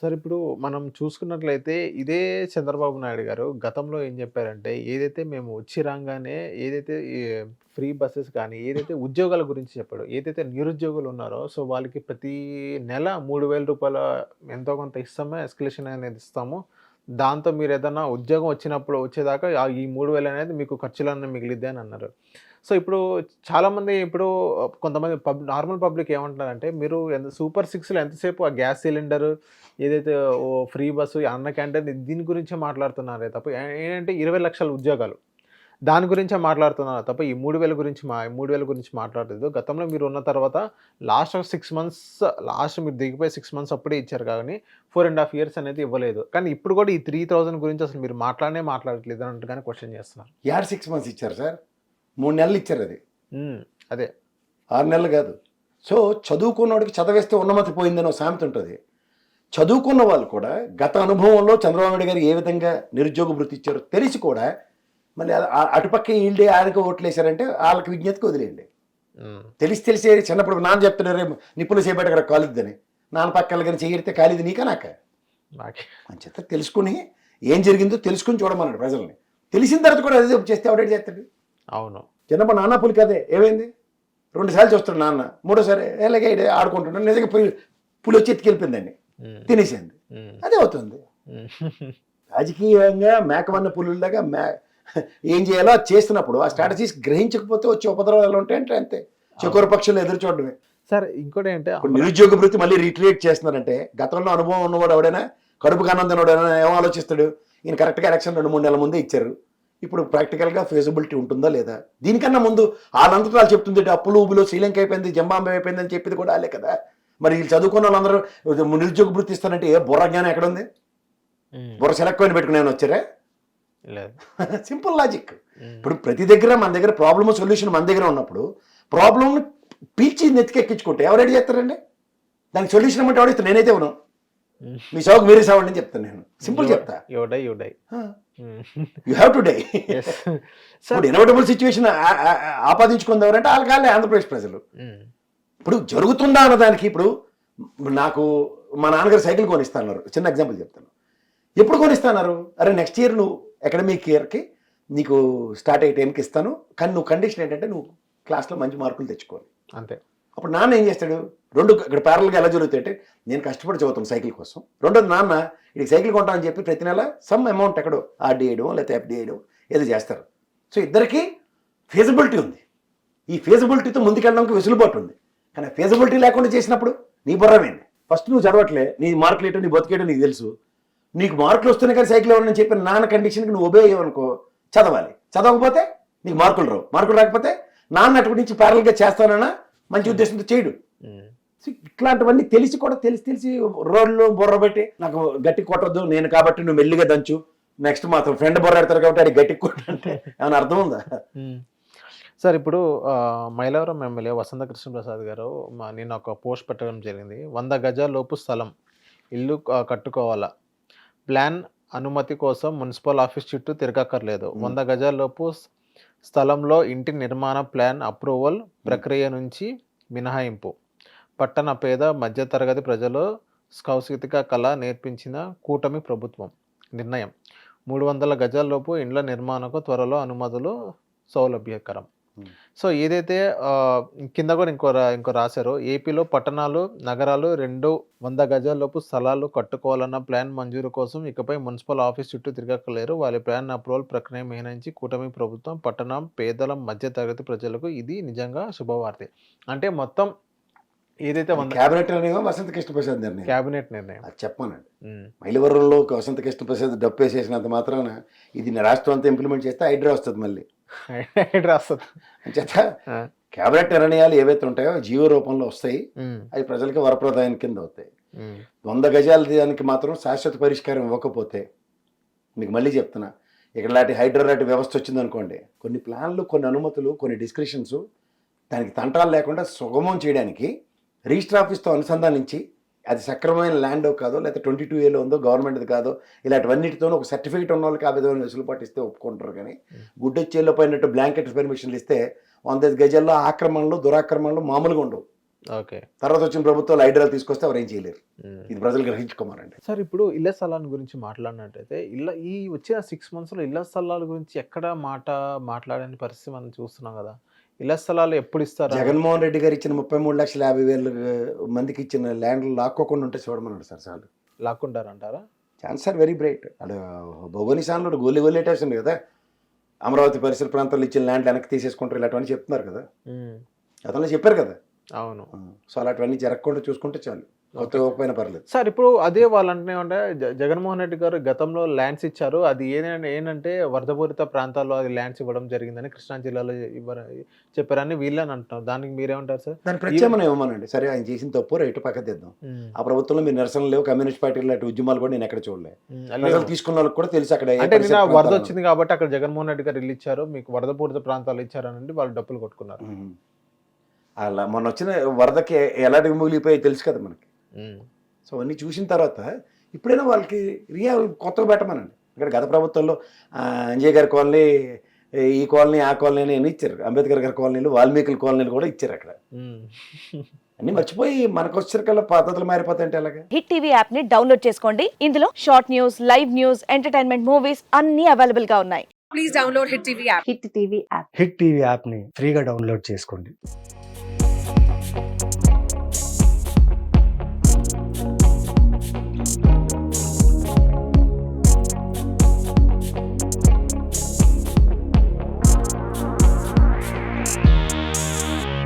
Sir ఇప్పుడు మనం చూసుకున్నట్లయితే ఇదే చంద్రబాబు నాయుడు గారు గతంలో ఏం చెప్పారంటే, ఏదైతే మేము వచ్చి రాంగానే ఏదైతే ఈ ఫ్రీ బసెస్ కానీ, ఏదైతే ఉద్యోగాల గురించి చెప్పాడో, ఏదైతే నిరుద్యోగులు ఉన్నారో సో వాళ్ళకి ప్రతి నెల రూ. 3000 ఎంతో కొంత ఇస్తాము, ఎస్కలేషన్ అనేది ఇస్తాము. దాంతో మీరేదన్నా ఉద్యోగం వచ్చినప్పుడు వచ్చేదాకా ఈ 3000 అనేది మీకు ఖర్చులన్నీ మిగిలిద్ది అని అన్నారు. సో ఇప్పుడు చాలామంది ఇప్పుడు కొంతమంది నార్మల్ పబ్లిక్ ఏమంటున్నారంటే, మీరు సూపర్ సిక్స్‌లో ఎంతసేపు ఆ గ్యాస్ సిలిండరు ఏదైతే ఫ్రీ బస్సు, అన్న క్యాంటీన్ దీని గురించే మాట్లాడుతున్నారే తప్ప ఏంటంటే 20,00,000 ఉద్యోగాలు. దాని గురించే మాట్లాడుతున్నారు తప్ప ఈ 3000 గురించి మాట్లాడలేదు. గతంలో మీరు ఉన్న తర్వాత లాస్ట్ 6 మంత్స్ మీరు దిగిపోయి 6 మంత్స్ అప్పుడే ఇచ్చారు కానీ 4½ ఇయర్స్ అనేది ఇవ్వలేదు. కానీ ఇప్పుడు కూడా ఈ 3000 గురించి అసలు మీరు మాట్లాడట్లేదు అన్నట్టుగానే క్వెషన్ చేస్తున్నారు. యాడ్ 6 మంత్స్ ఇచ్చారు సార్. 3 నెలలు ఇచ్చారు అది. అదే 6 నెలలు కాదు. సో చదువుకున్నవాడికి చదివేస్తే ఉన్నమతి పోయిందని ఒక సామెత ఉంటుంది. చదువుకున్న వాళ్ళు కూడా గత అనుభవంలో చంద్రబాబు నాయుడు గారు ఏ విధంగా నిరుద్యోగ వృత్తి ఇచ్చారో తెలిసి కూడా మళ్ళీ అటుపక్క వీళ్ళే ఆయనకు ఓట్లు వేశారంటే వాళ్ళకి విజ్ఞతకు వదిలేయండి. తెలిసి చిన్నప్పుడు నాన్న చెప్తున్నారు నిప్పులు చేపట్టి అక్కడ కాలిద్దని, నాన్న పక్కన కానీ చేయడితే కాలిది నీకా నాక అని చెప్తే తెలుసుకుని ఏం జరిగిందో తెలుసుకుని చూడమన్నాడు ప్రజల్ని. తెలిసిన తర్వాత కూడా అదే చేస్తే అప్డేట్ చేస్తాడు. అవును, చిన్నప్పుడు నాన్న పులి కదే ఏమైంది, 2 సార్లు చూస్తాడు నాన్న, 3ఓసారి ఎలాగే ఆడుకుంటున్నాడు, నిజంగా పులి వచ్చి ఎత్తుకెళ్ళిపోయిందండి, తినేసింది. అదే అవుతుంది. రాజకీయంగా మేకమన్న పులులాగా ఏం చేయాలో అది చేస్తున్నప్పుడు ఆ స్ట్రాటజీస్ గ్రహించకపోతే వచ్చే ఉపద్రవాలు ఉంటాయంటే అంతే. చకోర పక్షులు ఎదురు చూడడమే. సార్ ఇంకోటి ఏంటంటే నిరుద్యోగ వృత్తి మళ్ళీ రిట్రియేట్ చేస్తున్నారంటే గతంలో అనుభవం ఉన్నవాడు ఎవడైనా కడుపు కన్నందనోడు ఎవడైనా ఏమో ఆలోచిస్తాడు, ఈయన కరెక్ట్గా ఎలక్షన్ 2-3 నెలల ముందే ఇచ్చారు, ఇప్పుడు ప్రాక్టికల్గా ఫీజిబిలిటీ ఉంటుందా లేదా. దీనికన్నా ముందు వాళ్ళంతటా వాళ్ళు చెప్తుంది అప్పులు ఊబులు శ్రీలంక అయిపోయింది, జింబాబే అయిపోయింది అని చెప్పింది కూడా వాళ్ళే కదా. మరి వీళ్ళు చదువుకున్న వాళ్ళందరూ నిరుద్యోగ వృత్తి ఇస్తారంటే ఏ బుర్ర జ్ఞానం ఎక్కడ ఉంది? బుర్ర సెలెక్ట్ అని పెట్టుకుని ఏమైనా వచ్చారా? Simple logic. ఇప్పుడు ప్రతి దగ్గర మన దగ్గర ప్రాబ్లమ్ సొల్యూషన్ మన దగ్గర ఉన్నప్పుడు ప్రాబ్లమ్ని పీల్చి నెత్తికెక్కించుకుంటే ఎవరు రెడీ చేస్తారండి? దానికి సొల్యూషన్ అంటే ఎవడైతే నేనైతే ఉన్నాను, మీ సాగు మీరే సావండి అని చెప్తాను. నేను సింపుల్ చెప్తా, యూ హ్యావ్ టు డై. ఇప్పుడు ఇన్ఎవిటబుల్ సిచ్యువేషన్ ఆపాదించుకుంది ఎవరంటే వాళ్ళకాలే ఆంధ్రప్రదేశ్ ప్రజలు. ఇప్పుడు జరుగుతుందా అన్నదానికి ఇప్పుడు నాకు మా నాన్నగారు సైకిల్ కొనిస్తున్నారు, చిన్న ఎగ్జాంపుల్ చెప్తాను. ఎప్పుడు కొనిస్తున్నారు? అరే నెక్స్ట్ ఇయర్ నువ్వు అకాడమిక్ ఇయర్కి నీకు స్టార్ట్ అయ్యే టైంకి ఇస్తాను, కానీ నువ్వు కండిషన్ ఏంటంటే నువ్వు క్లాస్లో మంచి మార్కులు తెచ్చుకోవాలి అంతే. అప్పుడు నాన్న ఏం చేస్తాడు? ఇక్కడ ప్యారల్గా ఎలా జరుగుతాయంటే నేను కష్టపడి చదువుతాను సైకిల్ కోసం, రెండోది నాన్న ఇది సైకిల్ కొంటామని చెప్పి ప్రతి నెల సమ్ అమౌంట్ ఎక్కడో ఆర్డీ వేయడం లేకపోతే ఎఫ్డీ వేయడం ఏదో చేస్తారు. సో ఇద్దరికి ఫీజిబిలిటీ ఉంది. ఈ ఫీజిబిలిటీతో ముందుకెళ్ళడానికి వెసులుబాటు ఉంది. కానీ ఫీజిబిలిటీ లేకుండా చేసినప్పుడు నీ బుర్రమేంది? ఫస్ట్ నువ్వు చదవట్లే, నీ మార్కులు ఏంటో నీ బతికేయడం నీకు తెలుసు, నీకు మార్కులు వస్తున్నాయి కానీ సైకిల్ ఇవ్వాలని చెప్పిన నాన్న కండిషన్కి నువ్వు ఒబే అయ్యావనుకో, చదవాలి. చదవకపోతే నీకు మార్కులు రావు, మార్కులు రాకపోతే నాన్న అటు నుంచి ప్యారల్గా చేస్తానన్నా మంచి ఉద్దేశంతో చేయడు. ఇట్లాంటివన్నీ తెలిసి కూడా తెలిసి రోడ్లు బుర్ర పెట్టి నాకు గట్టి కొట్టద్దు నేను కాబట్టి నువ్వు మెల్లిగా దంచు, నెక్స్ట్ మాత్రం ఫ్రెండ్ బుర్ర పెడతారు కాబట్టి అది గట్టి కొట్టంటే ఏమైనా అర్థం ఉందా? సార్ ఇప్పుడు మైలవరం ఎమ్మెల్యే వసంత కృష్ణప్రసాద్ గారు నేను ఒక పోస్ట్ పెట్టడం జరిగింది. 100 గజాల్లోపు స్థలం ఇల్లు కట్టుకోవాలా, ప్లాన్ అనుమతి కోసం మున్సిపల్ ఆఫీస్ చుట్టూ తిరగక్కర్లేదు, 100 గజాల్లోపు స్థలంలో ఇంటి నిర్మాణ ప్లాన్ అప్రూవల్ ప్రక్రియ నుంచి మినహాయింపు, పట్టణ పేద మధ్యతరగతి ప్రజలు సాంస్కృతిక కళ నేర్పించిన కూటమి ప్రభుత్వం నిర్ణయం, 300 గజాల్లోపు ఇండ్ల నిర్మాణకు త్వరలో అనుమతులు సౌలభ్యకరం. సో ఏదైతే కింద కూడా ఇంకో రాశారు, ఏపీలో పట్టణాలు నగరాలు 100 గజాల్లోపు స్థలాలు కట్టుకోవాలన్న ప్లాన్ మంజూరు కోసం ఇకపై మున్సిపల్ ఆఫీస్ చుట్టూ తిరగక్కలేరు, వాళ్ళ ప్లాన్ అప్రూవల్ ప్రక్రియ మినహాయించి కూటమి ప్రభుత్వం పట్టణం పేదల మధ్య తరగతి ప్రజలకు ఇది నిజంగా శుభవార్తే. అంటే మొత్తం ఏదైతే క్యాబినెట్ నిర్ణయం వసంత కృష్ణప్రసాద్ నిర్ణయం, క్యాబినెట్ నిర్ణయం అది చెప్పానండి. మైలవరంలో వసంత కృష్ణప్రసాద్ డప్పేసేసినంత మాత్రాన ఇది రాష్ట్రం అంతా ఇంప్లిమెంట్ చేస్తే హైడ్రా వస్తుంది, మళ్ళీ హైడ్రా వస్తుంది అని చేత క్యాబినెట్ నిర్ణయాలు ఏవైతే ఉంటాయో జీవో రూపంలో వస్తాయి, అవి ప్రజలకి వరప్రదాయం కింద అవుతాయి. 100 గజాల దానికి మాత్రం శాశ్వత పరిష్కారం ఇవ్వకపోతే మీకు మళ్ళీ చెప్తున్నా, ఇక్కడ లాంటి హైడ్రా లాంటి వ్యవస్థ వచ్చిందనుకోండి, కొన్ని ప్లాన్లు కొన్ని అనుమతులు కొన్ని డిస్క్రిప్షన్స్ దానికి తంటాలు లేకుండా సుగమం చేయడానికి రిజిస్టర్ ఆఫీస్తో అనుసంధానించి అది సక్రమమైన ల్యాండ్ కాదో లేకపోతే 22A ఉందో గవర్నమెంట్ది కాదో ఇలాంటివన్నిటితోనూ ఒక సర్టిఫికేట్ ఉన్న వాళ్ళకి ఆ విధమైన వెసులుబాటు ఇస్తే ఒప్పుకుంటారు. కానీ గుడ్డొచ్చేలో పోయినట్టు బ్లాంకెట్ పర్మిషన్లు ఇస్తే 100 గజాల్లో ఆక్రమణలు దురాక్రమణలు మామూలుగా ఉండవు. ఓకే. తర్వాత వచ్చిన ప్రభుత్వాలు హైడ్రాలు తీసుకొస్తే ఎవరు ఏం చేయలేరు. ఇది ప్రజలు గ్రహించుకోమారండి. సార్ ఇప్పుడు ఇళ్ల స్థలాల గురించి మాట్లాడినట్టయితే ఈ వచ్చిన 6 మంత్స్‌లో ఇళ్ల స్థలాల గురించి ఎక్కడ మాట్లాడని పరిస్థితి మనం చూస్తున్నాం గదా! ఇళ్ల స్థలాలు ఎప్పుడు ఇస్తారు? జగన్మోహన్ రెడ్డి గారు ఇచ్చిన 33,50,000 మందికి ఇచ్చిన ల్యాండ్లు లాక్కోకుండా ఉంటే చూడమన్నాడు సార్ చాలు. లాక్కుంటారంటారా? Chance are very bright. అక్కడ భౌగోళిక స్థానంలో గొల్లెట్టేసింది కదా, అమరావతి పరిసర ప్రాంతాల్లో ఇచ్చిన ల్యాండ్ వెనక్కి తీసేసుకుంటారు ఇలాంటివన్నీ చెప్తున్నారు కదా, అతను చెప్పారు కదా. అవును. సో అలాంటివన్నీ జరగకుండా చూసుకుంటే చాలు, కొత్త ఇవ్వకపోయినా పర్లేదు. సార్ ఇప్పుడు అదే వాళ్ళంటే ఏమంటే జగన్మోహన్ రెడ్డి గారు గతంలో ల్యాండ్స్ ఇచ్చారు. అది ఏంటంటే వరదపూరిత ప్రాంతాల్లో అది ల్యాండ్స్ ఇవ్వడం జరిగిందని కృష్ణా జిల్లాలో చెప్పారని వీళ్ళని అంటున్నారు. దానికి మీరేమంటారు సార్? దాని ప్రత్యామ్నాయం ఇవ్వమనండి. సరే ఆయన చేసిన తప్పు రైతు పక్క తెద్దాం. ఆ ప్రభుత్వంలో మీరు నిరసనలు లేవు, కమ్యూనిస్ట్ పార్టీలు లాంటి ఉద్యమాలు కూడా నేను ఎక్కడ చూడలేదు. ప్రజలు తీసుకున్న వాళ్ళకి కూడా తెలుసు అక్కడ అంటే వరద వచ్చింది కాబట్టి అక్కడ జగన్మోహన్ రెడ్డి గారు ఇల్లు ఇచ్చారు, మీకు వరదపూరిత ప్రాంతాలు ఇచ్చారనండి వాళ్ళు డబ్బులు కొట్టుకున్నారు. అలా మొన్న వచ్చిన వరదకి ఎలాంటి మిగిలిపోయాయి తెలుసు కదా మనకి. సో అన్నీ చూసిన తర్వాత ఇప్పుడైనా వాళ్ళకి కొత్తగా పెట్టమనండి. ఇక్కడ గత ప్రభుత్వంలో అంజయ్ గారి కాలనీ, ఈ కాలనీ, ఆ కాలనీ అని ఇచ్చారు. అంబేద్కర్ గారి కాలనీలు, వాల్మీకి కాలనీలు కూడా ఇచ్చారు. అక్కడ అన్ని మర్చిపోయి మనకు వచ్చేసరికల్లా పద్ధతులు మారిపోతాయంటే అలాగే. హిట్ టీవీ యాప్ ని డౌన్లోడ్ చేసుకోండి. ఇందులో short news, live news, entertainment movies అన్ని అవైలబుల్ గా ఉన్నాయి. Please download Hit TV app. Hit TV app. Hit TV యాప్ని ఫ్రీగా డౌన్లోడ్ చేసుకోండి.